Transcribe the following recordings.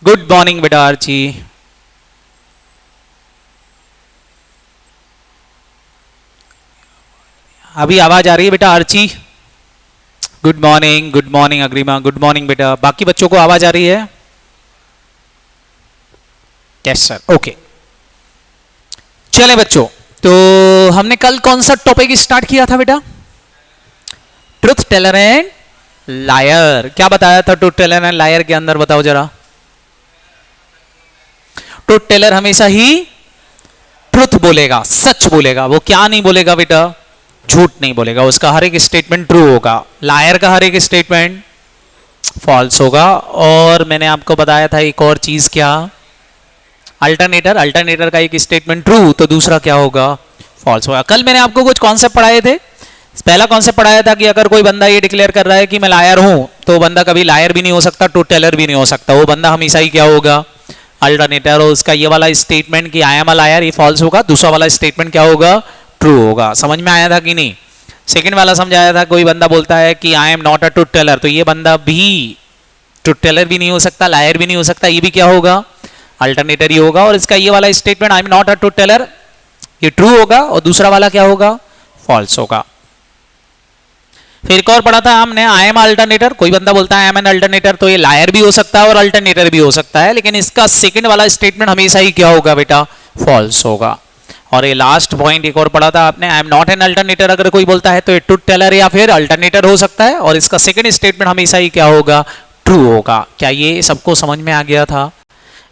Good morning बेटा Archie. अभी आवाज आ रही है बेटा Archi? Good morning Agrima, good morning बेटा। बाकी बच्चों को आवाज आ रही है? Yes sir, okay. चले बच्चों, तो हमने कल कौन सा टॉपिक स्टार्ट किया था बेटा? Truth teller and liar. क्या बताया था ट्रुथ टेलर एंड लायर के अंदर, बताओ जरा। ट्रुथ टेलर हमेशा ही ट्रुथ बोलेगा, सच बोलेगा। वो क्या नहीं बोलेगा बेटा? झूठ नहीं बोलेगा। उसका हर एक स्टेटमेंट ट्रू होगा। लायर का हर एक स्टेटमेंट फॉल्स होगा। और मैंने आपको बताया था एक और चीज, क्या? अल्टरनेटर का एक स्टेटमेंट ट्रू तो दूसरा क्या होगा? फॉल्स होगा। कल मैंने आपको कुछ कॉन्सेप्ट पढ़ाए थे। पहला कॉन्सेप्ट पढ़ाया था कि अगर कोई बंदा ये डिक्लेयर कर रहा है कि मैं लायर हूं, तो बंदा कभी लायर भी नहीं हो सकता, ट्रुथ टेलर भी नहीं हो सकता। वो बंदा हमेशा ही क्या होगा? अल्टरनेटर। और उसका ये वाला स्टेटमेंट कि आई एम अ लायर, ये फॉल्स होगा। दूसरा वाला स्टेटमेंट क्या होगा? ट्रू होगा। समझ में आया था कि नहीं? सेकंड वाला समझाया था, कोई बंदा बोलता है कि I am not a truth teller, तो ये बंदा भी ट्रुथ टेलर भी नहीं हो सकता, लायर भी नहीं हो सकता। ये भी क्या होगा? अल्टरनेटर ही होगा। और इसका ये वाला statement I am not a truth teller, ये ट्रू होगा। और दूसरा वाला क्या होगा? फॉल्स होगा। फिर एक और पढ़ा था हमने, आई एम अल्टरनेटर। कोई बंदा बोलता है आई एम एन अल्टरनेटर, तो ये लायर भी हो सकता है और अल्टरनेटर भी हो सकता है। लेकिन इसका सेकंड वाला स्टेटमेंट हमेशा ही क्या होगा बेटा? फॉल्स होगा। और ये लास्ट पॉइंट एक और पढ़ा था आपने, आई एम नॉट एन अल्टरनेटर। अगर कोई बोलता है तो ये ट्रुथ टेलर या फिर अल्टरनेटर हो सकता है। और इसका सेकंड स्टेटमेंट हमेशा ही क्या होगा? ट्रू होगा। क्या ये सबको समझ में आ गया था?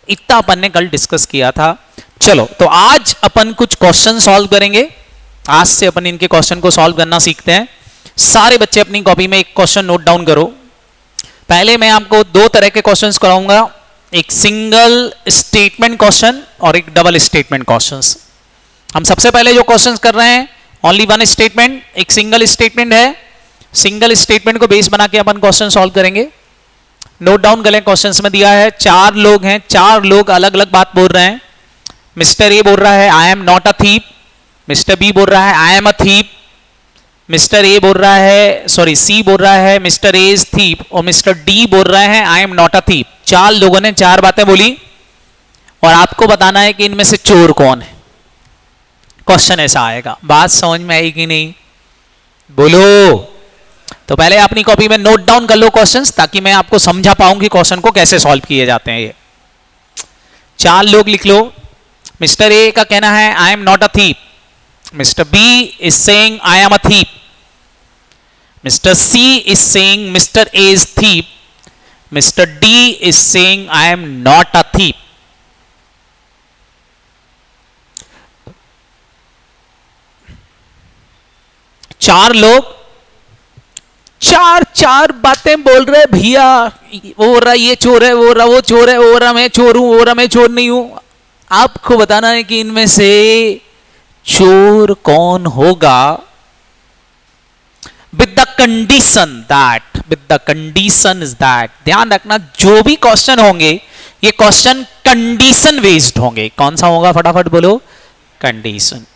इतना अपन ने कल डिस्कस किया था। चलो, तो आज अपन कुछ क्वेश्चन सॉल्व करेंगे। आज से अपन इनके क्वेश्चन को सॉल्व करना सीखते हैं। सारे बच्चे अपनी कॉपी में एक क्वेश्चन नोट डाउन करो। पहले मैं आपको दो तरह के क्वेश्चंस कराऊंगा, एक सिंगल स्टेटमेंट क्वेश्चन और एक डबल स्टेटमेंट क्वेश्चंस। हम सबसे पहले जो क्वेश्चंस कर रहे हैं, ओनली वन स्टेटमेंट, एक सिंगल स्टेटमेंट है। सिंगल स्टेटमेंट को बेस बना के अपन क्वेश्चन सॉल्व करेंगे। नोट डाउन करें, क्वेश्चंस में दिया है 4 लोग हैं, 4 लोग अलग अलग बात बोल रहे हैं। मिस्टर ए बोल रहा है I am not a thief, mister B बोल रहा है I am a thief, mister A बोल रहा है, सॉरी सी बोल रहा है मिस्टर ए इज थीप, और मिस्टर डी बोल रहे हैं I am not a thief. 4 लोगों ने 4 बातें बोली और आपको बताना है कि इनमें से चोर कौन है। क्वेश्चन ऐसा आएगा। बात समझ में आई कि नहीं? बोलो। तो पहले अपनी कॉपी में नोट डाउन कर लो क्वेश्चंस, ताकि मैं आपको समझा पाऊं कि क्वेश्चन को कैसे सॉल्व किए जाते हैं। ये 4 लोग लिख लो। मिस्टर ए का कहना है I am not a thief, Mr. B is saying I am a thief. Mr. C is saying Mr. A is thief. Mr. D is saying I am not a thief. चार लोग चार बातें बोल रहे भैया। वो हो रहा ये चोर है, वो रहा वो चोर है, वो रहा मैं चोर हूं, वो रहा मैं चोर नहीं हूं। आपको बताना है कि इनमें से चोर कौन होगा, with the condition is that. ध्यान रखना, जो भी क्वेश्चन होंगे ये क्वेश्चन कंडीशन बेस्ड होंगे। कौन सा होगा? फटाफट बोलो। कंडीशन।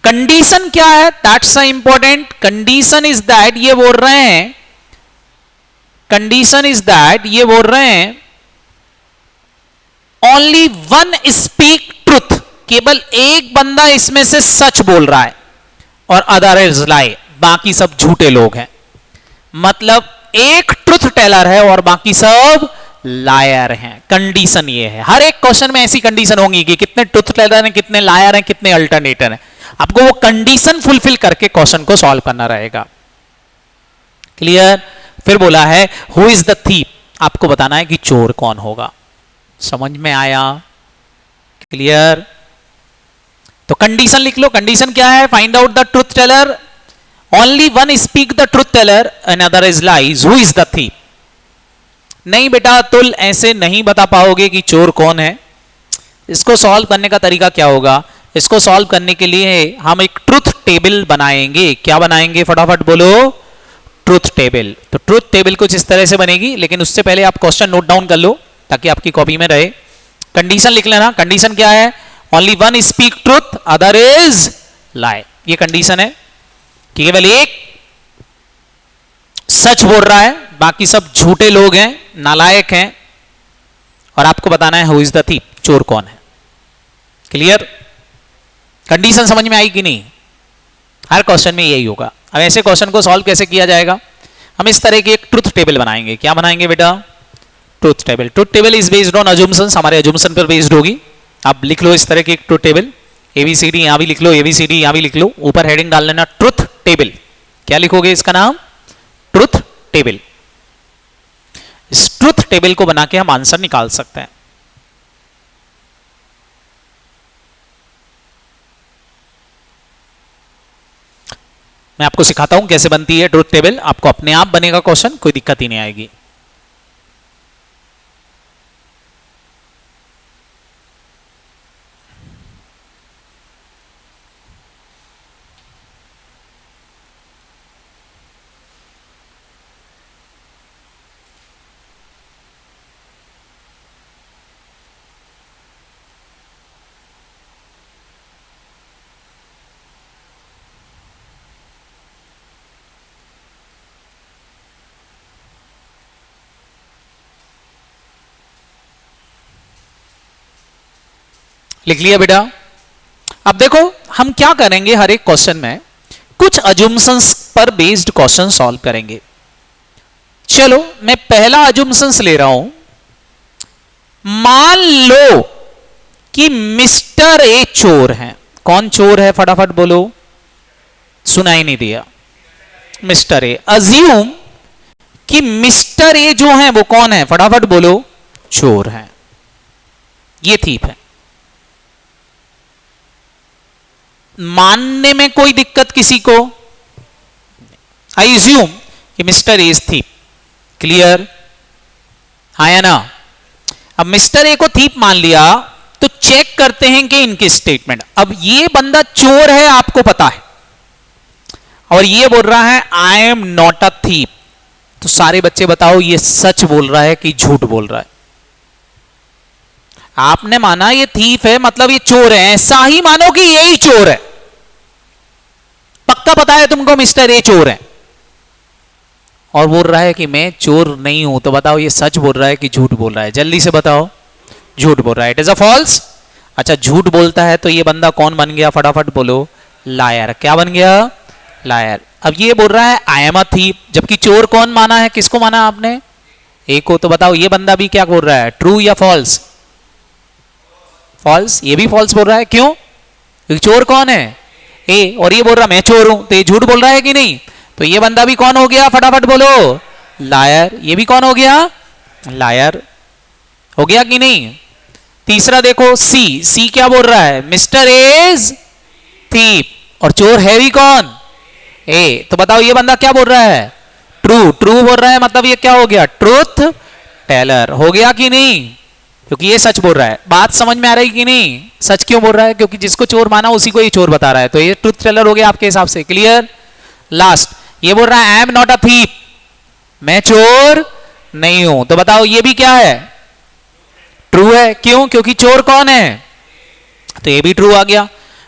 कंडीशन क्या है? That's a important. Condition is that, ये बोल रहे हैं, कंडीशन इज दैट ये बोल रहे हैं ओनली वन स्पीक ट्रुथ। केवल एक बंदा इसमें से सच बोल रहा है और अदर इज लाई, बाकी सब झूठे लोग हैं। मतलब एक ट्रुथ टेलर है और बाकी सब लायर हैं। कंडीशन ये है। हर एक क्वेश्चन में ऐसी कंडीशन होंगी कि कितने ट्रुथ टेलर हैं, कितने लायर हैं, कितने अल्टरनेटर हैं। आपको वो कंडीशन फुलफिल करके क्वेश्चन को सॉल्व करना रहेगा। क्लियर? फिर बोला है हु इज द थीप, आपको बताना है कि चोर कौन होगा। समझ में आया? क्लियर? तो कंडीशन लिख लो। कंडीशन क्या है? Find out the truth teller, only one speak the truth teller, another is lies, who is the thief. नहीं बेटा, तुल ऐसे नहीं बता पाओगे कि चोर कौन है। इसको सॉल्व करने का तरीका क्या होगा? इसको सॉल्व करने के लिए हम एक ट्रुथ टेबल बनाएंगे। क्या बनाएंगे? फटाफट बोलो। Truth table. तो ट्रुथ टेबल कुछ इस तरह से बनेगी, लेकिन उससे पहले आप क्वेश्चन नोट डाउन कर लो ताकि आपकी कॉपी में रहे। कंडीशन लिख लेना। कंडीशन क्या है? Only one speak truth, other is लाई। ये कंडीशन है कि केवल एक सच बोल रहा है, बाकी सब झूठे लोग हैं, नालायक हैं। और आपको बताना है हु इज द थीप, चोर कौन है। क्लियर? कंडीशन समझ में आई कि नहीं? हर क्वेश्चन में यही होगा। अब ऐसे क्वेश्चन को सॉल्व कैसे किया जाएगा? हम इस तरह की एक ट्रुथ टेबल बनाएंगे। क्या बनाएंगे बेटा? Truth table. Truth table is based on assumptions, हमारे अजम्पशन पर बेस्ड होगी। आप लिख लो इस तरह की एक ट्रुथ टेबल, एबीसीडी यहां भी लिख लो, एबीसीडी यहां भी लिख लो, ऊपर हेडिंग डाल लेना ट्रुथ टेबल। क्या लिखोगे इसका नाम? Truth table. इस ट्रुथ टेबल को बना के हम आंसर निकाल सकते हैं। मैं आपको सिखाता हूं कैसे बनती है ट्रुथ टेबल। आपको अपने आप बनेगा क्वेश्चन, कोई दिक्कत ही नहीं आएगी। लिख लिया बेटा? अब देखो हम क्या करेंगे, हर एक क्वेश्चन में कुछ अजम्पशंस पर बेस्ड क्वेश्चन सॉल्व करेंगे। चलो मैं पहला अजम्पशंस ले रहा हूं। मान लो कि मिस्टर ए चोर हैं। कौन चोर है? फटाफट बोलो, सुनाई नहीं दिया। Mister A. अज्यूम कि मिस्टर ए जो है वो कौन है? फटाफट बोलो, चोर है। ये थीप है। मानने में कोई दिक्कत किसी को? आई अज्यूम कि mister A is thief. Clear? आया ना? अब मिस्टर ए को थीप मान लिया तो चेक करते हैं कि इनकी स्टेटमेंट। अब ये बंदा चोर है आपको पता है, और ये बोल रहा है I am not a thief. तो सारे बच्चे बताओ ये सच बोल रहा है कि झूठ बोल रहा है? आपने माना ये थीप है मतलब ये चोर है, ऐसा ही मानो कि यही चोर है। पक्का पता है तुमको मिस्टर ए चोर है, और बोल रहा है कि मैं चोर नहीं हूं। तो बताओ ये सच बोल रहा है कि झूठ बोल रहा है? जल्दी से बताओ। झूठ बोल रहा है। It is a false. अच्छा झूठ बोलता है तो ये बंदा कौन बन गया? फटाफट बोलो, लायर। क्या बन गया? लायर। अब ये बोल रहा है आई एम अ थीप, जबकि चोर कौन माना है? किसको माना आपने? ए को। तो बताओ ये बंदा भी क्या बोल रहा है? ट्रू या फॉल्स? फॉल्स। ये भी फॉल्स बोल रहा है। क्यों? क्योंकि चोर कौन है? ए, और ये बोल रहा मैं चोर हूं, तो ये झूठ बोल रहा है कि नहीं? तो ये बंदा भी कौन हो गया? फटाफट बोलो, लायर। ये भी कौन हो गया? लायर। हो गया कि नहीं? तीसरा देखो सी। सी क्या बोल रहा है? मिस्टर इज थीप, और चोर है भी कौन? ए। तो बताओ ये बंदा क्या बोल रहा है? ट्रू। ट्रू बोल रहा है मतलब ये क्या हो गया? Truth teller. हो गया कि नहीं? क्योंकि ये सच बोल रहा है। बात समझ में आ रही कि नहीं? सच क्यों बोल रहा है? क्योंकि जिसको चोर माना उसी को ये चोर बता रहा है, तो ये ट्रूथ टेलर हो गया आपके हिसाब से। क्लियर? लास्ट ये बोल रहा है I am not a thief, मैं चोर नहीं हूं। तो बताओ ये भी क्या है? ट्रू है। क्यों? क्योंकि चोर कौन है? तो ये भी ट्रू आ गया।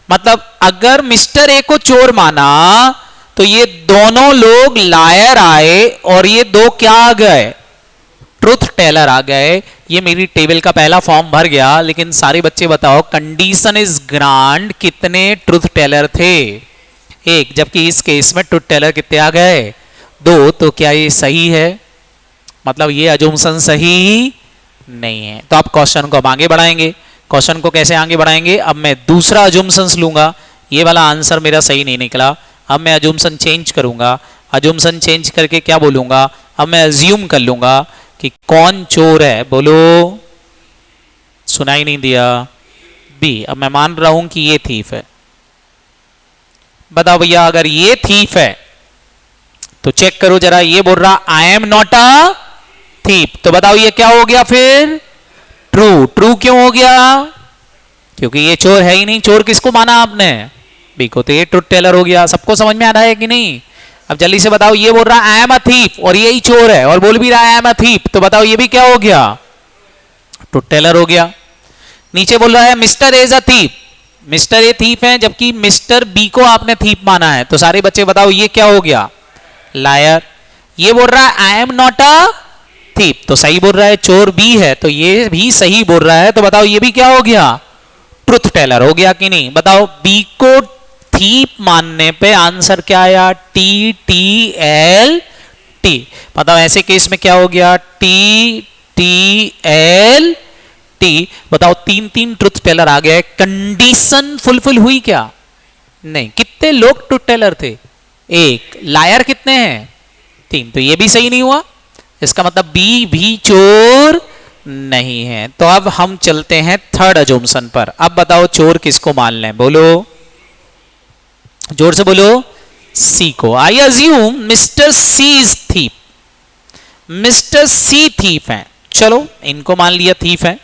मतलब अगर मिस्टर ए को चोर माना तो ये दोनों लोग लायर आए, और ये दो क्या आ गए? ट्रूथ टेलर आ गए। ये मेरी टेबल का पहला फॉर्म भर गया। लेकिन सारे बच्चे बताओ कंडीशन इज ग्रांड, कितने ट्रूथ टेलर थे? एक। जबकि इस केस में ट्रूथ टेलर कितने आ गए? दो। तो क्या ये सही है? मतलब ये अजम्पशन सही नहीं है। तो आप क्वेश्चन को अब आगे बढ़ाएंगे। क्वेश्चन को कैसे आगे बढ़ाएंगे? अब मैं दूसरा अजम्पशन लूंगा। ये वाला आंसर मेरा सही नहीं निकला, अब मैं अजम्पशन चेंज करूंगा। अजम्पशन चेंज करके क्या बोलूंगा? अब मैं अज्यूम कर लूंगा कि कौन चोर है। बोलो, सुनाई नहीं दिया। बी। अब मैं मान रहा हूं कि ये थीफ है। बताओ भैया अगर ये थीफ है तो चेक करो जरा। ये बोल रहा आई एम नॉट अ थीप, तो बताओ ये क्या हो गया फिर? ट्रू। ट्रू क्यों हो गया? क्योंकि ये चोर है ही नहीं। चोर किसको माना आपने? बी को। तो ये ट्रूथ टेलर हो गया। सबको समझ में आ रहा है कि नहीं? अब जल्दी से बताओ। ये बोल रहा है आई एम अ थीप, और यही चोर है, और बोल भी रहा है आई एम अ थीप। तो बताओ ये भी क्या हो गया? ट्रूथ टेलर हो गया। नीचे बोल रहा है mister is a thief, mister A thief है, जबकि मिस्टर बी को आपने थीप माना है। तो सारे बच्चे बताओ ये क्या हो गया? लायर। ये बोल रहा है I am not a thief, तो सही बोल रहा है। चोर बी है तो ये भी सही बोल रहा है, तो बताओ ये भी क्या हो गया, ट्रुथ टेलर हो गया कि नहीं। बताओ बी को थीप मानने पे आंसर क्या आया, टी टी एल टी। बताओ ऐसे केस में क्या हो गया, टी टी एल टी। बताओ तीन तीन ट्रुथ टेलर आ गए, कंडीशन फुलफिल हुई क्या, नहीं। कितने लोग ट्रुथ टेलर थे, एक। लायर कितने हैं, तीन, तो ये भी सही नहीं हुआ। इसका मतलब बी भी चोर नहीं है। तो अब हम चलते हैं थर्ड अजम्पशन पर। अब बताओ चोर किसको मान लें, बोलो जोर से बोलो, सी को। I assume mister C is thief, mister C thief है, चलो इनको मान लिया थीप है।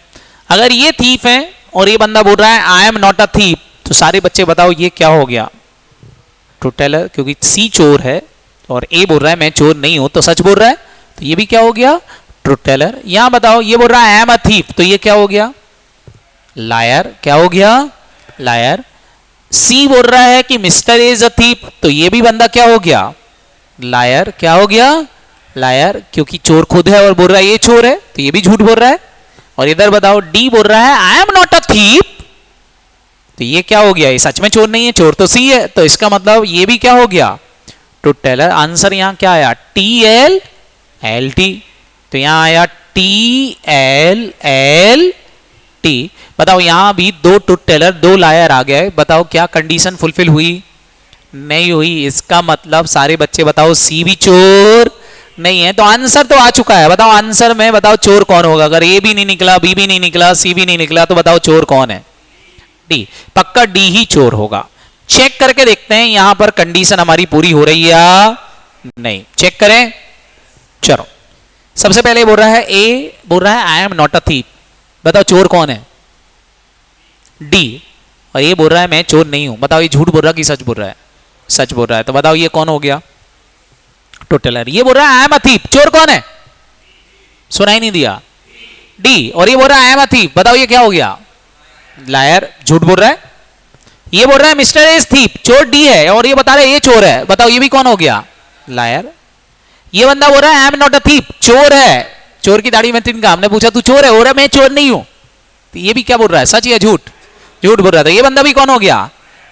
अगर ये थीप है और ये बंदा बोल रहा है I am not a thief, तो सारे बच्चे बताओ ये क्या हो गया, ट्रुथ टेलर, क्योंकि सी चोर है और ए बोल रहा है मैं चोर नहीं हूं, तो सच बोल रहा है, तो ये भी क्या हो गया, ट्रुथ टेलर। यहां बताओ ये बोल रहा है आई एम अ थीप, तो ये क्या हो गया, लायर। क्या हो गया, लायर। सी बोल रहा है कि मिस्टर इज अ थीप, तो ये भी बंदा क्या हो गया, लायर। क्या हो गया, लायर, क्योंकि चोर खुद है और बोल रहा है ये चोर है, तो ये भी झूठ बोल रहा है। और इधर बताओ डी बोल रहा है I am not a thief, तो ये क्या हो गया, ये सच में चोर नहीं है, चोर तो सी है, तो इसका मतलब ये भी क्या हो गया, ट्रुथ टेलर। आंसर यहां क्या आया, टी एल एल टी, तो यहां आया टी एल एल टी। बताओ यहां भी दो ट्रुथ टेलर दो लायर आ गए, बताओ क्या कंडीशन फुलफिल हुई, नहीं हुई। इसका मतलब सारे बच्चे बताओ सी भी चोर नहीं है, तो आंसर तो आ चुका है। बताओ आंसर में बताओ चोर कौन होगा, अगर ए भी नहीं निकला, बी भी नहीं निकला, सी भी नहीं निकला, तो बताओ चोर कौन है, डी। पक्का डी ही चोर होगा। चेक करके देखते हैं यहां पर कंडीशन हमारी पूरी हो रही है या नहीं, चेक करें। चलो सबसे पहले बोल रहा है ए बोल रहा है I am not a thief, बताओ चोर कौन है, डी। और ये बोल रहा है मैं चोर नहीं हूं, बताओ ये झूठ बोल रहा है कि सच बोल रहा है, सच बोल रहा है, तो बताओ ये कौन हो गया, ट्रुथ टेलर। ये बोल रहा है आई एम अ थीप, चोर कौन है, सुनाई नहीं दिया, डी। और ये बोल रहा है आई एम अ थीप, बताओ ये क्या हो गया, लायर, झूठ बोल रहा है। ये बोल रहा है मिस्टर इज थीप, चोर डी है, और ये बता रहा है ये चोर है, बताओ ये भी कौन हो गया, लायर। ये बंदा बोल रहा है I am not a thief, चोर है, चोर की दाढ़ी में तिनका, हमने पूछा तू चोर है, हो रहा है मैं चोर नहीं हूं, तो ये भी क्या बोल रहा है, सच या झूठ, झूठ बोल रहा था। ये बंदा भी कौन हो गया,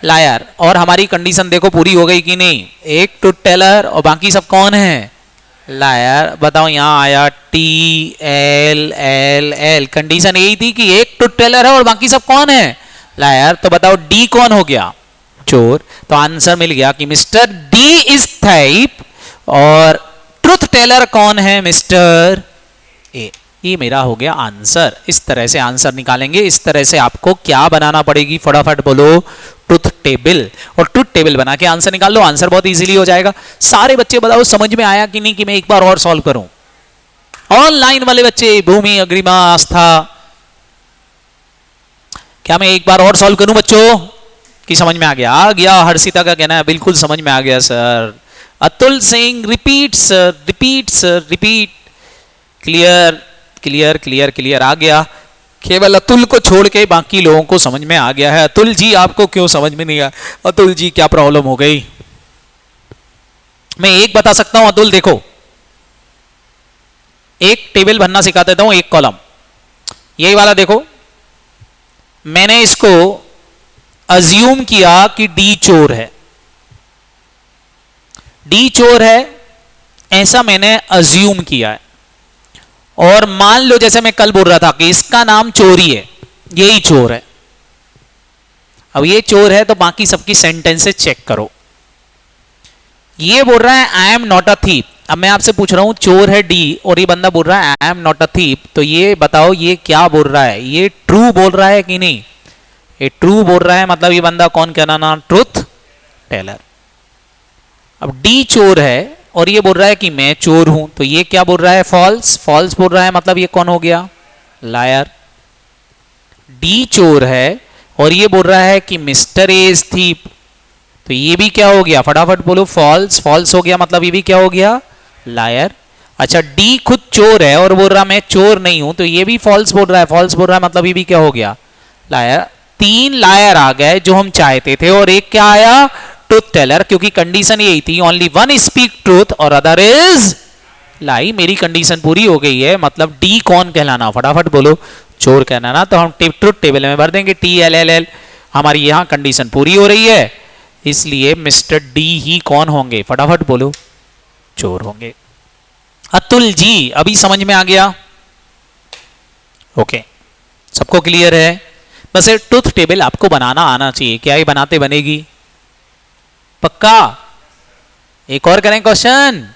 लायर। और हमारी कंडीशन देखो पूरी हो गई कि नहीं, एक ट्रुथ टेलर और बाकी सब कौन है, लायर। बताओ यहां आया T L L L, condition यही थी कि एक ट्रुथ टेलर है और बाकी सब कौन है, लायर। तो बताओ डी कौन हो गया, चोर। तो आंसर मिल गया कि मिस्टर डी इज थीप और ट्रुथ टेलर कौन है, मिस्टर ए। ये मेरा हो गया आंसर। इस तरह से आंसर निकालेंगे। इस तरह से आपको क्या बनाना पड़ेगी, फटाफट बोलो, ट्रुथ टेबल। और ट्रुथ टेबल बना के आंसर निकाल लो, आंसर बहुत इजीली हो जाएगा। सारे बच्चे बताओ समझ में आया कि नहीं, कि मैं एक बार और सॉल्व करूं। ऑनलाइन वाले बच्चे, भूमि, अग्रिमा, आस्था, क्या मैं एक बार और सॉल्व करूं बच्चों, कि समझ में आ गया, आ गया। हर्षिता का कहना है बिल्कुल समझ में आ गया sir. Atul Singh repeat sir, repeat sir, repeat. Clear clear clear clear, आ गया। केवल अतुल को छोड़ के बाकी लोगों को समझ में आ गया है। अतुल जी आपको क्यों समझ में नहीं आया, अतुल जी क्या प्रॉब्लम हो गई। मैं एक बता सकता हूं अतुल, देखो एक टेबल बनना सिखा देता हूं, एक कॉलम, यही वाला देखो। मैंने इसको अज्यूम किया कि डी चोर है, डी चोर है ऐसा मैंने अज्यूम किया है। और मान लो जैसे मैं कल बोल रहा था कि इसका नाम चोरी है, यही चोर है। अब ये चोर है तो बाकी सबकी सेंटेंसेस चेक करो। ये बोल रहा है I am not a thief. अब मैं आपसे पूछ रहा हूं चोर है डी और ये बंदा बोल रहा है I am not a thief, तो ये बताओ ये क्या बोल रहा है, ये ट्रू बोल रहा है कि नहीं, ये ट्रू बोल रहा है, मतलब ये बंदा कौन कहना, ट्रुथ टेलर। अब डी चोर है और ये बोल रहा है कि मैं चोर हूं, तो ये क्या बोल रहा है, फॉल्स, फॉल्स बोल रहा है, मतलब ये कौन हो गया, लायर। डी चोर है और ये बोल रहा है कि मिस्टर ए इज थीप, तो ये भी क्या हो गया, फटाफट बोलो, फॉल्स, फॉल्स हो गया, मतलब ये भी क्या हो गया, लायर। अच्छा डी खुद चोर है और बोल रहा मैं चोर नहीं हूं, तो ये भी फॉल्स बोल रहा है, फॉल्स बोल रहा है, मतलब ये भी क्या हो गया, लायर। तीन लायर आ गए जो हम चाहते थे और एक क्या आया, ट्रुथ टेलर, क्योंकि कंडीशन यही थी ओनली वन स्पीक ट्रूथ और अदर इज लाई, मेरी कंडीशन पूरी हो गई है, मतलब डी कौन कहलाना, फटाफट बोलो, चोर कहलाना। तो हम ट्रुथ टेबल में भर देंगे TLLL, हमारी यहाँ कंडीशन पूरी हो रही है, इसलिए मिस्टर डी ही कौन होंगे, फटाफट बोलो, चोर होंगे। अतुल जी अभी समझ में आ गया? ओके, सबको क्लियर है? बस ये ट्रुथ टेबल आपको बनाना आना चाहिए। क्या ये बनाते बनेगी? पक्का? एक और करें क्वेश्चन?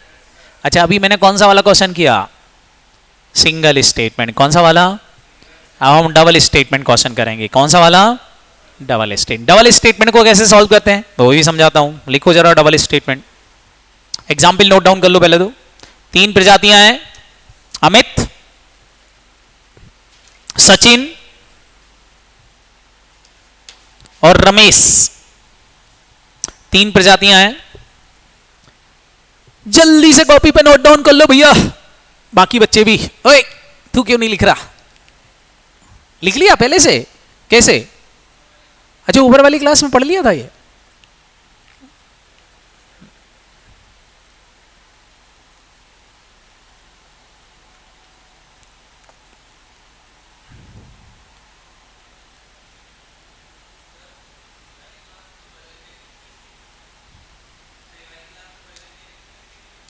अच्छा, अभी मैंने कौन सा वाला क्वेश्चन किया? Single statement. कौन सा वाला? अब हम डबल स्टेटमेंट क्वेश्चन करेंगे। कौन सा वाला? Double statement. डबल स्टेटमेंट को कैसे सॉल्व करते हैं वो भी समझाता हूं। लिखो जरा double statement. Example note down कर लो पहले तो। 3 प्रजातियां हैं, अमित, सचिन और रमेश। 3 प्रजातियां हैं। जल्दी से कॉपी पे नोट डाउन कर लो भैया, बाकी बच्चे भी। ओए तू क्यों नहीं लिख रहा? लिख लिया पहले से? कैसे? अच्छा, ऊपर वाली क्लास में पढ़ लिया था ये?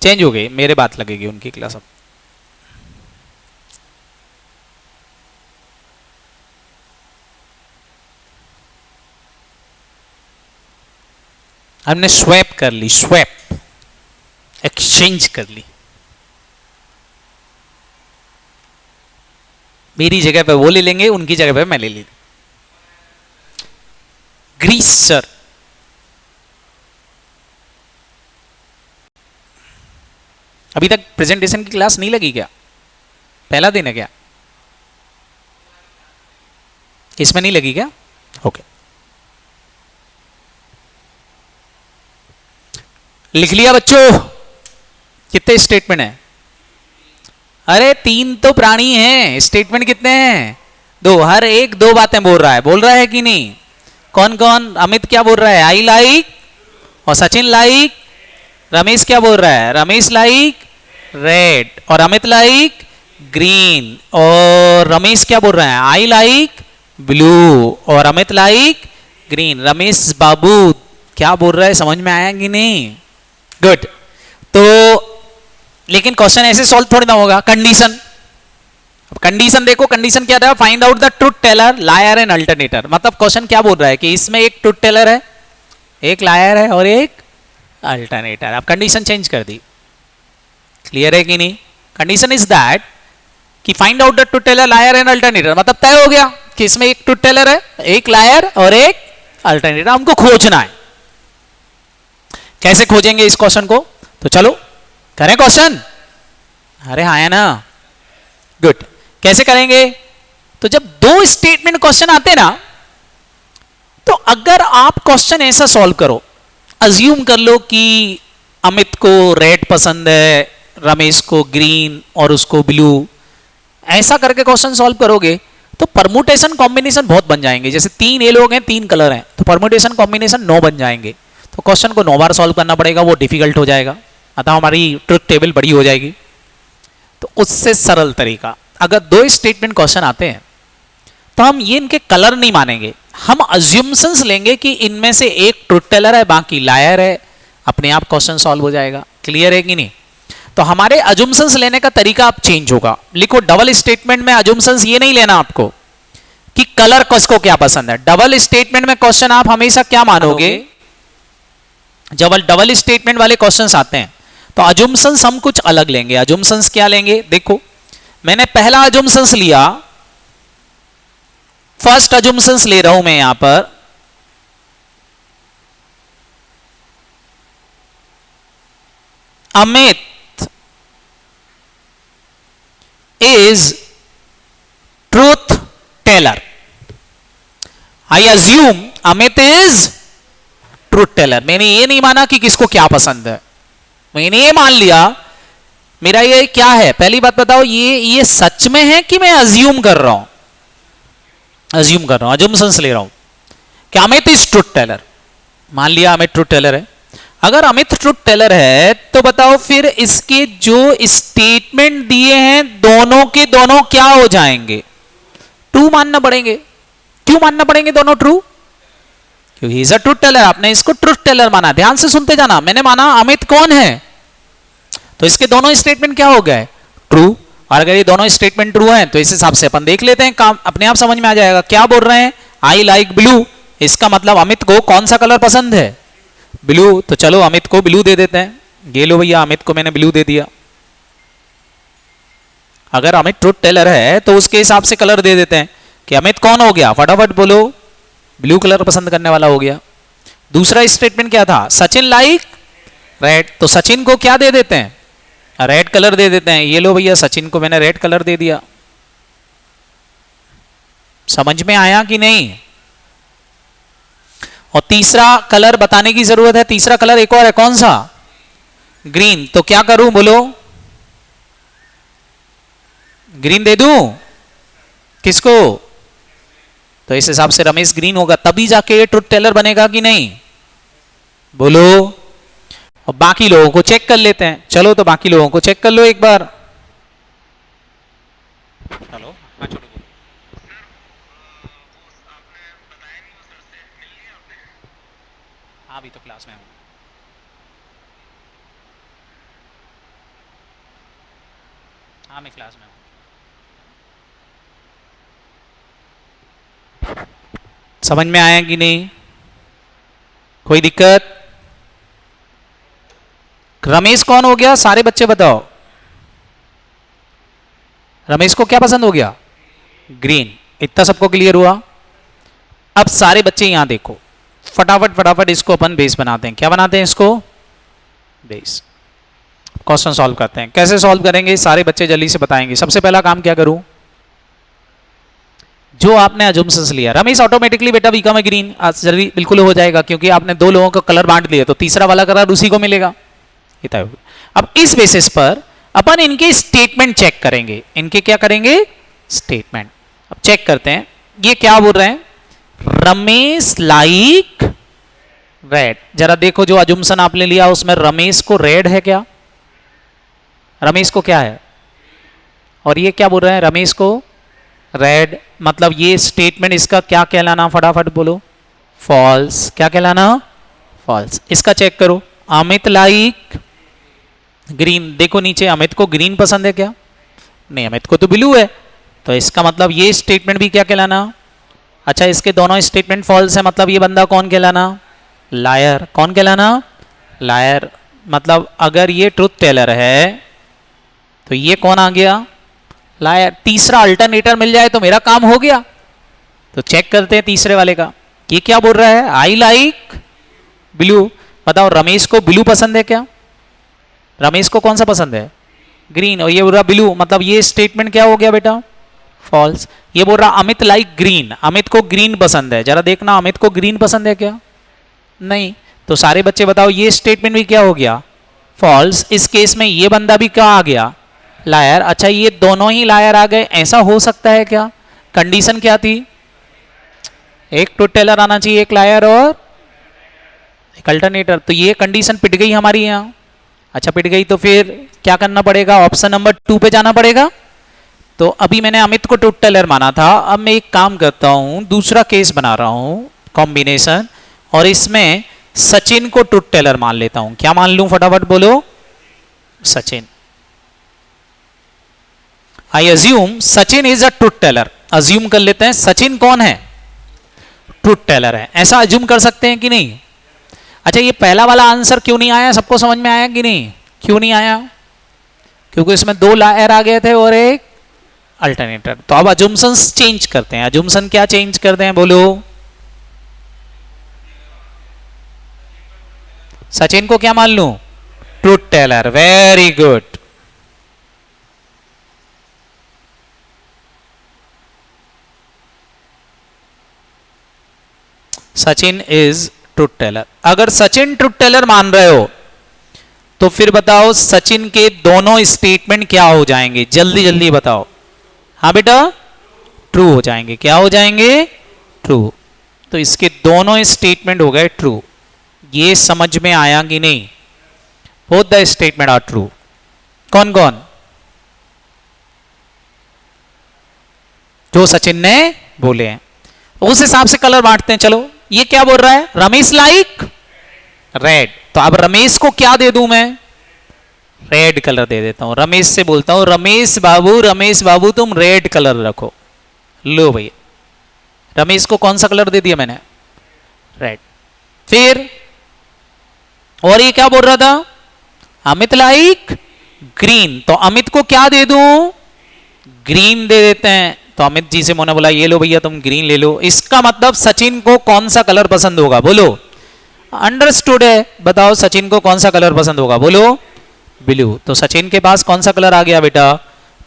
चेंज हो गई, मेरे बात लगेगी उनकी क्लास अब। हमने स्वैप कर ली, स्वैप, एक्सचेंज कर ली। मेरी जगह पे वो ले लेंगे, उनकी जगह पे मैं ले ली। ग्रीस सर, अभी तक प्रेजेंटेशन की क्लास नहीं लगी क्या? पहला दिन है क्या? इसमें नहीं लगी क्या? ओके, लिख लिया बच्चों? कितने स्टेटमेंट है? अरे 3 तो प्राणी हैं, स्टेटमेंट कितने हैं? 2। हर एक 2 बातें बोल रहा है कि नहीं? कौन कौन? अमित क्या बोल रहा है? I like. और सचिन लाइक। रमेश क्या बोल रहा है? Ramesh like red. और अमित लाइक ग्रीन। और रमेश क्या बोल रहा है? I like blue. और अमित लाइक ग्रीन। रमेश बाबू क्या बोल रहा है, समझ में आया कि नहीं? गुड। तो लेकिन क्वेश्चन ऐसे सॉल्व थोड़ी ना होगा। कंडीशन, अब कंडीशन देखो, कंडीशन क्या था? Find out the truth teller, liar and alternator. मतलब क्वेश्चन क्या बोल रहा है कि इसमें एक ट्रुथ टेलर है, एक लायर है और एक अल्टरनेटर। अब कंडीशन चेंज कर दी। क्लियर है कि नहीं? कंडीशन इज दैट कि find out the truth teller, liar and alternator. मतलब तय हो गया कि इसमें एक ट्रुथ टेलर है, एक लायर और एक अल्टरनेटर। हमको खोजना है। कैसे खोजेंगे इस क्वेश्चन को? तो चलो करें क्वेश्चन। अरे हाँ है ना? गुड। कैसे करेंगे? तो जब 2 स्टेटमेंट क्वेश्चन आते ना, तो अगर आप क्वेश्चन ऐसा सॉल्व करो, अज्यूम कर लो कि अमित को रेड पसंद है, रमेश को ग्रीन और उसको ब्लू, ऐसा करके क्वेश्चन सॉल्व करोगे तो परमुटेशन कॉम्बिनेशन बहुत बन जाएंगे। जैसे 3 ये लोग हैं, 3 कलर हैं, तो परमुटेशन कॉम्बिनेशन 9 बन जाएंगे। तो क्वेश्चन को 9 बार सॉल्व करना पड़ेगा, वो डिफिकल्ट हो जाएगा, अतः हमारी ट्रुथ टेबल बड़ी हो जाएगी। तो उससे सरल तरीका, अगर 2 स्टेटमेंट क्वेश्चन आते हैं तो हम ये इनके कलर नहीं मानेंगे, हम अज्यूम्शंस लेंगे कि इनमें से एक ट्रुथ टेलर है, बाकी लायर है, अपने आप क्वेश्चन सॉल्व हो जाएगा। क्लियर है कि नहीं? तो हमारे अज्यूम्शंस लेने का तरीका अब चेंज होगा। लिखो, डबल स्टेटमेंट में अज्यूम्शंस ये नहीं लेना आपको कि कलर किसको क्या पसंद है। डबल स्टेटमेंट में क्वेश्चन आप हमेशा क्या मानोगे? जब डबल स्टेटमेंट वाले क्वेश्चंस आते हैं तो अज्यूम्शंस हम कुछ अलग लेंगे। अज्यूम्शंस क्या लेंगे? देखो, मैंने पहला अज्यूम्शंस लिया, फर्स्ट अज्यूम्शंस ले रहा हूं मैं यहां पर, Amit is truth teller. I assume Amit is truth teller. मैंने ये नहीं माना कि किसको क्या पसंद है, मैंने ये मान लिया मेरा ये क्या है। पहली बात बताओ, ये सच में है कि मैं अज्यूम कर रहा हूं? अज्यूम कर रहा हूं, अज्यूम्शंस ले रहा हूं कि अमित इज ट्रुथ टेलर। मान लिया अमित ट्रुथ टेलर है। अगर अमित ट्रुथ टेलर है तो बताओ फिर इसके जो स्टेटमेंट दिए हैं दोनों के दोनों क्या हो जाएंगे? ट्रू मानना पड़ेंगे। क्यों मानना पड़ेंगे दोनों ट्रू? क्योंकि इज अ ट्रुथ टेलर। आपने इसको ट्रुथ टेलर माना, ध्यान से सुनते जाना। मैंने माना अमित कौन है, तो इसके दोनों स्टेटमेंट क्या हो गए? ट्रू। और अगर ये दोनों स्टेटमेंट ट्रू हैं तो इस हिसाब से अपन देख लेते हैं, काम अपने आप समझ में आ जाएगा। क्या बोल रहे हैं? आई लाइक ब्लू, इसका मतलब अमित को कौन सा कलर पसंद है? ब्लू। तो चलो अमित को ब्लू दे देते हैं। ये लो भैया, अमित को मैंने ब्लू दे दिया। अगर अमित ट्रुथ टेलर है तो उसके हिसाब से कलर दे देते हैं कि अमित कौन हो गया, फटाफट बोलो। ब्लू कलर पसंद करने वाला हो गया। दूसरा स्टेटमेंट क्या था? सचिन लाइक रेड, तो सचिन को क्या दे देते हैं? रेड कलर दे देते हैं। ये लो भैया, सचिन को मैंने रेड कलर दे दिया। समझ में आया कि नहीं? और तीसरा कलर बताने की जरूरत है। तीसरा कलर एक और है, कौन सा? ग्रीन। तो क्या करूं बोलो? ग्रीन दे दूं किसको? तो इस हिसाब से रमेश ग्रीन होगा, तभी जाके ये ट्रुथ टेलर बनेगा कि नहीं? बोलो। और बाकी लोगों को चेक कर लेते हैं। चलो तो बाकी लोगों को चेक कर लो एक बार। हेलो, हाँ छोटू। हाँ अभी तो क्लास में हूँ। हाँ मैं क्लास में हूँ। समझ में आया कि नहीं? कोई दिक्कत? रमेश कौन हो गया? सारे बच्चे बताओ। रमेश को क्या पसंद हो गया? ग्रीन। इतना सबको क्लियर हुआ? अब सारे बच्चे यहां देखो, फटाफट फटाफट इसको अपन बेस बनाते हैं। क्या बनाते हैं इसको? बेस। क्वेश्चन सॉल्व करते हैं। कैसे सॉल्व करेंगे सारे बच्चे जल्दी से बताएंगे। सबसे पहला काम क्या करूं? जो आपने अजम्पशंस लिया, रमेश ऑटोमेटिकली बेटा बीकम है ग्रीन, जल्दी बिल्कुल हो जाएगा क्योंकि आपने दो लोगों को कलर बांट दिया, तो तीसरा वाला कलर उसी को मिलेगा। अब इस बेसिस पर अपन इनके स्टेटमेंट चेक करेंगे। इनके क्या करेंगे? स्टेटमेंट। अब चेक करते हैं ये क्या बोल रहे हैं। Ramesh like red. जरा देखो जो अजम्पशन आपने लिया उसमें रमेश को रेड है क्या? रमेश को क्या है? और ये क्या बोल रहे हैं? रमेश को रेड। मतलब ये स्टेटमेंट इसका क्या कहलाना? फटाफट बोलो। फॉल्स। क्या कहलाना? फॉल्स। इसका चेक करो। Amit like green. देखो नीचे, अमित को ग्रीन पसंद है क्या? नहीं, अमित को तो ब्लू है। तो इसका मतलब ये स्टेटमेंट भी क्या कहलाना? अच्छा, इसके दोनों स्टेटमेंट फॉल्स है, मतलब ये बंदा कौन कहलाना? लायर। कौन कहलाना? लायर। मतलब अगर ये ट्रुथ टेलर है तो ये कौन आ गया? लायर। तीसरा अल्टरनेटर मिल जाए तो मेरा काम हो गया। तो चेक करते हैं तीसरे वाले का। ये क्या बोल रहा है? I like blue. बताओ रमेश को ब्लू पसंद है क्या? रमेश को कौन सा पसंद है? ग्रीन। और ये बोल रहा ब्लू, मतलब ये स्टेटमेंट क्या हो गया बेटा? फॉल्स। ये बोल रहा अमित लाइक ग्रीन, अमित को ग्रीन पसंद है। जरा देखना अमित को ग्रीन पसंद है क्या? नहीं। तो सारे बच्चे बताओ ये स्टेटमेंट भी क्या हो गया? फॉल्स। इस केस में ये बंदा भी क्या आ गया? लायर। अच्छा, ये दोनों ही लायर आ गए, ऐसा हो सकता है क्या? कंडीशन क्या थी? एक ट्रुथ टेलर आना चाहिए, एक लायर और एक अल्टरनेटर। तो ये कंडीशन पिट गई हमारी यहाँ। अच्छा पिट गई तो फिर क्या करना पड़ेगा? ऑप्शन नंबर 2 पे जाना पड़ेगा। तो अभी मैंने अमित को ट्रुथ टेलर माना था, अब मैं एक काम करता हूं, दूसरा केस बना रहा हूं कॉम्बिनेशन, और इसमें सचिन को ट्रुथ टेलर मान लेता हूं। क्या मान लूं? फटाफट बोलो। Sachin. I assume Sachin is a truth teller. Assume कर लेते हैं सचिन कौन है? ट्रुथ टेलर है। ऐसा अज्यूम कर सकते हैं कि नहीं? अच्छा, ये पहला वाला आंसर क्यों नहीं आया? सबको समझ में आया कि नहीं? क्यों नहीं आया? क्योंकि इसमें दो लायर आ गए थे और एक अल्टरनेटर। तो अब अजम्पशंस चेंज करते हैं। अजम्पशन क्या चेंज करते हैं बोलो? सचिन को क्या मान लूं? Truth teller. Very good. Sachin is truth teller. अगर सचिन ट्रुथ टेलर मान रहे हो तो फिर बताओ सचिन के दोनों स्टेटमेंट क्या हो जाएंगे? जल्दी जल्दी बताओ। हाँ बेटा, ट्रू हो जाएंगे। क्या हो जाएंगे? ट्रू। तो इसके दोनों स्टेटमेंट हो गए ट्रू। ये समझ में आया कि नहीं? Both the statement are true. कौन कौन? जो सचिन ने बोले हैं उस हिसाब से कलर बांटते हैं। चलो ये क्या बोल रहा है? Ramesh like red. तो अब रमेश को क्या दे दूं मैं? रेड कलर दे देता हूं। रमेश से बोलता हूं रमेश बाबू तुम रेड कलर रखो। लो भैया, रमेश को कौन सा कलर दे दिया मैंने? रेड। फिर और ये क्या बोल रहा था? Amit like green. तो अमित को क्या दे दूं? ग्रीन दे देते हैं। तो अमित जी से मैंने बोला ये लो भैया तुम ग्रीन ले लो। इसका मतलब सचिन को कौन सा कलर पसंद होगा? बोलो। अंडरस्टूड है। बताओ सचिन को कौन सा कलर पसंद होगा? बोलो ब्लू। तो सचिन के पास कौन सा कलर आ गया बेटा?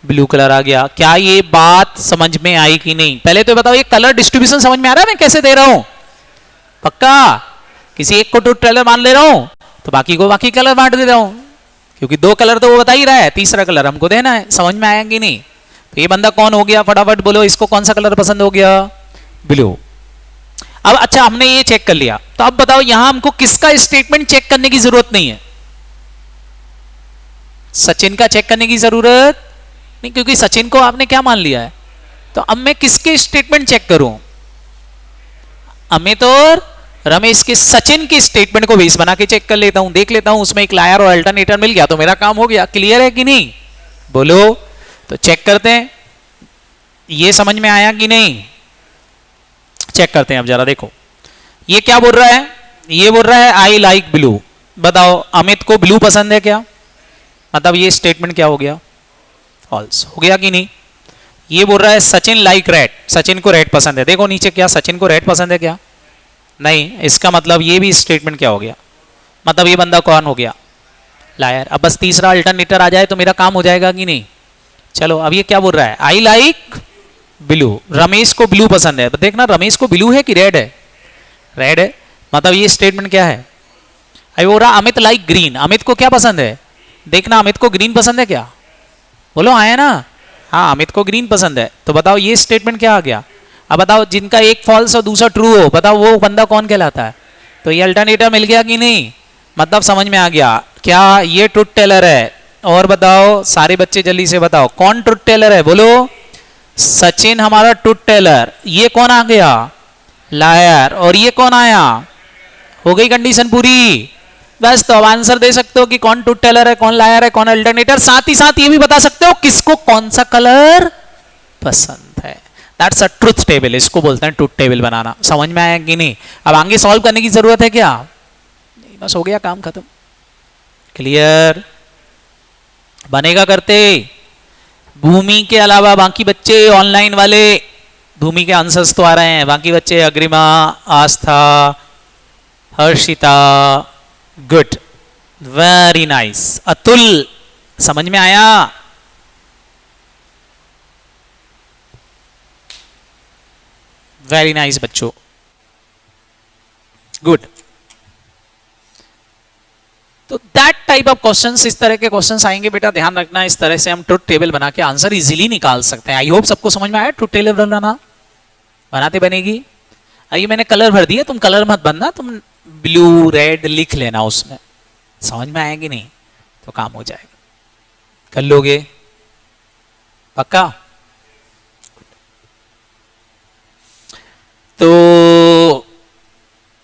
ब्लू कलर आ गया। क्या ये बात समझ में आई कि नहीं? पहले तो बताओ ये कलर डिस्ट्रीब्यूशन समझ में आ रहा है मैं कैसे दे रहा हूं? पक्का? किसी एक को ट्रूथ टेलर मान ले रहा हूं तो बाकी को बाकी कलर बांट दे रहा हूं, क्योंकि दो कलर तो वो बता ही रहा है, तीसरा कलर हमको देना है। समझ में आया कि नहीं? तो ये बंदा कौन हो गया? फटाफट बोलो, इसको कौन सा कलर पसंद हो गया? ब्लू। अब अच्छा हमने ये चेक कर लिया, तो अब बताओ यहां हमको किसका स्टेटमेंट चेक करने की जरूरत नहीं है? सचिन का चेक करने की जरूरत नहीं, क्योंकि सचिन को आपने क्या मान लिया है। तो अब मैं किसके स्टेटमेंट चेक करूं? अमित और रमेश के, सचिन के स्टेटमेंट को बेस बना के चेक कर लेता हूं, देख लेता हूं उसमें एक लायर और अल्टरनेटर मिल गया तो मेरा काम हो गया। क्लियर है कि नहीं? बोलो। तो चेक करते हैं ये समझ में आया कि नहीं। चेक करते हैं अब जरा देखो ये क्या बोल रहा है। ये बोल रहा है आई लाइक ब्लू। बताओ अमित को ब्लू पसंद है क्या? मतलब ये स्टेटमेंट क्या हो गया? फॉल्स हो गया कि नहीं? ये बोल रहा है सचिन लाइक रेड, सचिन को रेड पसंद है। देखो नीचे, क्या सचिन को रेड पसंद है क्या? नहीं। इसका मतलब ये भी स्टेटमेंट क्या हो गया? मतलब ये बंदा कौन हो गया? लायर। अब बस तीसरा अल्टरनेटर आ जाए तो मेरा काम हो जाएगा कि नहीं? चलो अब ये क्या बोल रहा है? I like blue. रमेश को ब्लू पसंद है। तो देखना रमेश को ब्लू है कि रेड है? रेड है। मतलब ये स्टेटमेंट क्या है? अभी बोल रहा अमित लाइक ग्रीन। अमित को क्या पसंद है? देखना अमित को ग्रीन पसंद है क्या? बोलो आया ना? हाँ अमित को ग्रीन पसंद है। तो बताओ ये स्टेटमेंट क्या आ गया? अब बताओ जिनका एक फॉल्स और दूसरा ट्रू हो, बताओ वो बंदा कौन कहलाता है? तो ये अल्टरनेटर मिल गया कि नहीं? मतलब समझ में आ गया। क्या ये ट्रुथ टेलर है? और बताओ सारे बच्चे जल्दी से बताओ कौन ट्रुथ टेलर है? बोलो। सचिन हमारा ट्रुथ टेलर। ये कौन आ गया? लायर। और ये कौन आया? हो गई कंडीशन पूरी। बस तो अब आंसर दे सकते हो कि कौन ट्रुथ टेलर है, कौन लायर है, कौन अल्टरनेटर। साथ ही साथ ये भी बता सकते हो किसको कौन सा कलर पसंद है। That's a truth table. इसको बोलते हैं ट्रुथ टेबल बनाना। समझ में आया कि नहीं? अब आगे सॉल्व करने की जरूरत है क्या? नहीं, बस हो गया काम खत्म। क्लियर? बनेगा करते। भूमि के अलावा बाकी बच्चे ऑनलाइन वाले, भूमि के आंसर्स तो आ रहे हैं, बाकी बच्चे Agrima, Aastha, Harshita, good, very nice. Atul समझ में आया? वेरी नाइस बच्चों, गुड। तो दैट टाइप ऑफ क्वेश्चंस, इस तरह के क्वेश्चंस आएंगे बेटा, ध्यान रखना। इस तरह से हम ट्रुथ टेबल बना के आंसर इजीली निकाल सकते हैं। आई होप सबको समझ में आया ट्रुथ टेबल बनाना। बनाते बनेगी। अभी मैंने कलर भर दिया, तुम कलर मत भरना, तुम ब्लू रेड लिख लेना उसमें। समझ में आएगी नहीं तो काम हो जाएगा। कर लोगे? पक्का? तो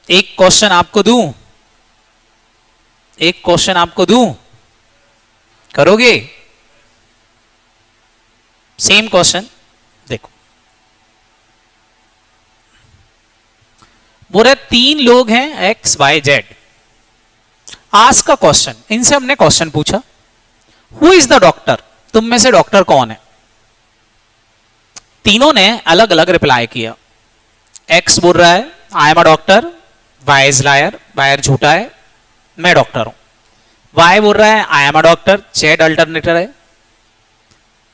एक क्वेश्चन आपको दूं, एक क्वेश्चन आपको दूं, करोगे? सेम क्वेश्चन देखो। बोले तीन लोग हैं एक्स वाई जेड। आज का क्वेश्चन, इनसे हमने क्वेश्चन पूछा हु इज द डॉक्टर? तुम में से डॉक्टर कौन है? तीनों ने अलग अलग रिप्लाई किया। एक्स बोल रहा है I am a doctor, Y is liar, वायर झूठा है, मैं डॉक्टर हूं। वाई बोल रहा है I am a doctor, Z alternator है।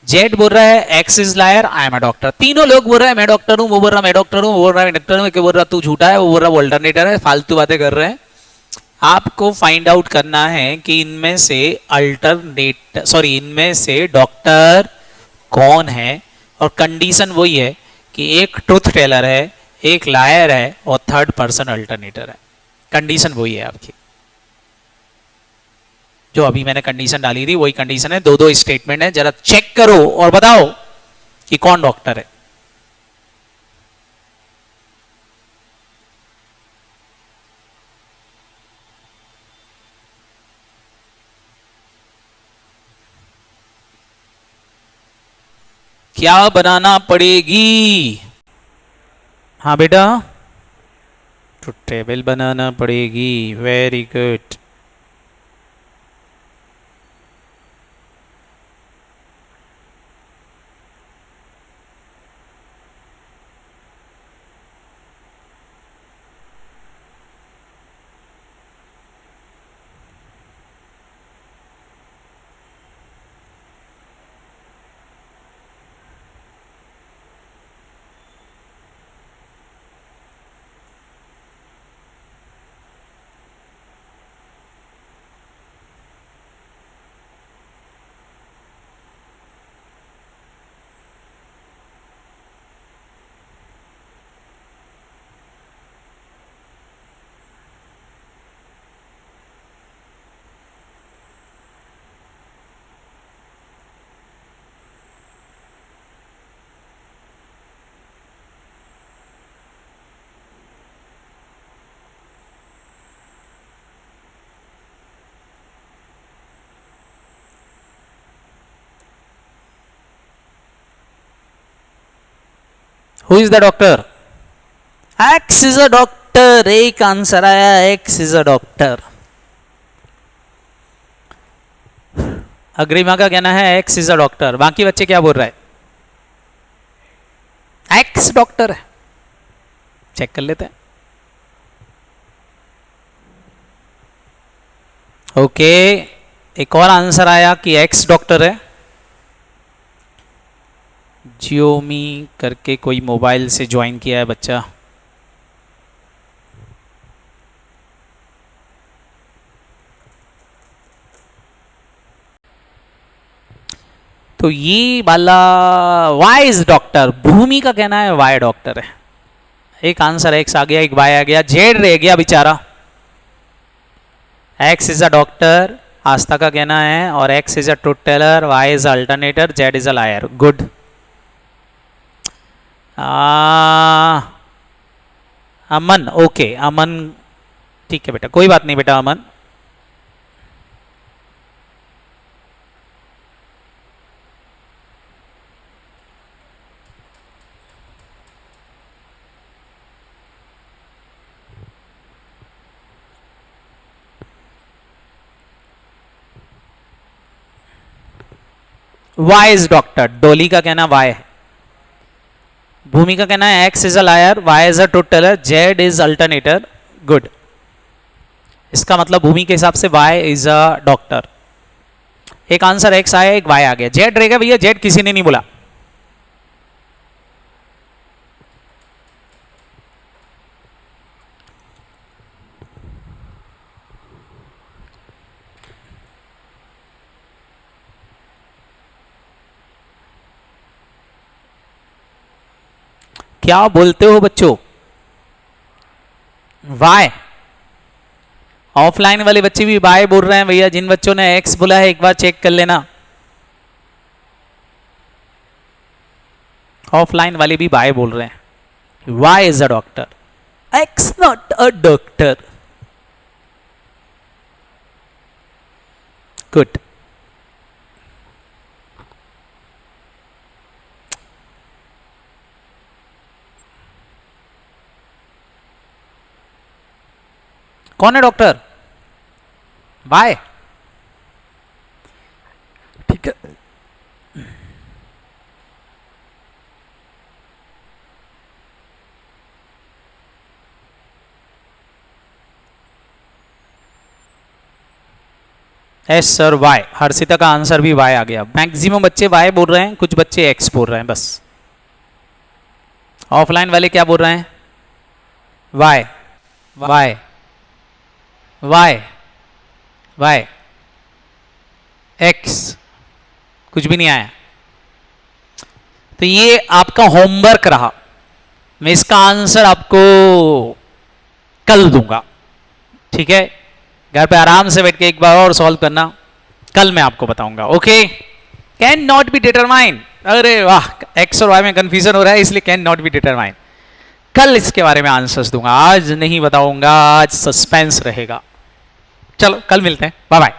जेड बोल रहा है X is liar, I am a doctor. तीनों लोग बोल रहे हैं मैं डॉक्टर हूं, वो बोल रहा मैं डॉक्टर हूं, वो बोल रहा मैं डॉक्टर हूं, बोल रहा तू झूठा है, वो बोल रहा वो अल्टरनेटर है। फालतू बातें कर रहे हैं। आपको फाइंड आउट करना है कि इनमें से इनमें से डॉक्टर कौन है। और कंडीशन वही है कि एक ट्रुथ टेलर है, एक लायर है और थर्ड पर्सन अल्टरनेटर है। कंडीशन वही है आपकी, जो अभी मैंने कंडीशन डाली थी वही कंडीशन है। दो दो स्टेटमेंट है, जरा चेक करो और बताओ कि कौन डॉक्टर है। क्या बनाना पड़ेगी? हाँ बेटा, तो टेबल बनाना पड़ेगी। Very good. Who is the doctor? X is a doctor. एक आंसर आया, x is a doctor. Agrima का कहना है एक्स इज अ डॉक्टर। बाकी बच्चे क्या बोल रहे हैं? एक्स डॉक्टर है। चेक कर लेते हैं। ओके, एक और आंसर आया कि एक्स डॉक्टर है। जियोमी करके कोई मोबाइल से ज्वाइन किया है बच्चा। तो ये वाला वाई इज डॉक्टर। भूमि का कहना है वाई डॉक्टर है। एक आंसर एक्स आ गया, एक वाई आ गया, जेड रह गया बेचारा। X is a doctor Aastha का कहना है, और X is a truth teller, Y is alternator, Z is a liar. Good. Aman, okay Aman, ठीक है बेटा, कोई बात नहीं बेटा अमन। Y is doctor. डोली का कहना वाई है। भूमि का कहना है X is a liar, Y is a truth teller, Z is alternator. Good. इसका मतलब भूमि के हिसाब से वाई इज अ डॉक्टर। एक आंसर एक्स आया, एक वाई आ गया। जेड रहेगा भैया, जेड किसी ने नहीं बोला। क्या बोलते हो बच्चों? वाई। ऑफलाइन वाले बच्चे भी वाई बोल रहे हैं भैया। जिन बच्चों ने एक्स बोला है एक बार चेक कर लेना। ऑफलाइन वाले भी वाई बोल रहे हैं। Y is a doctor, X not a doctor. Good. कौन है डॉक्टर? वाई। ठीक है। S sir Y. हर्षिता का आंसर भी वाई आ गया। मैक्सिमम बच्चे वाई बोल रहे हैं, कुछ बच्चे एक्स बोल रहे हैं बस। ऑफलाइन वाले क्या बोल रहे हैं? Y Y Y Y. X कुछ भी नहीं आया। तो ये आपका होमवर्क रहा। मैं इसका आंसर आपको कल दूंगा। ठीक है, घर पे आराम से बैठ के एक बार और सॉल्व करना, कल मैं आपको बताऊंगा। Okay, can not be determine, अरे वाह, एक्स और वाई में कंफ्यूजन हो रहा है इसलिए कैन नॉट बी डिटरमाइन, कल इसके बारे में आंसर्स दूंगा, आज नहीं बताऊंगा, आज सस्पेंस रहेगा। चलो कल मिलते हैं, बाय बाय।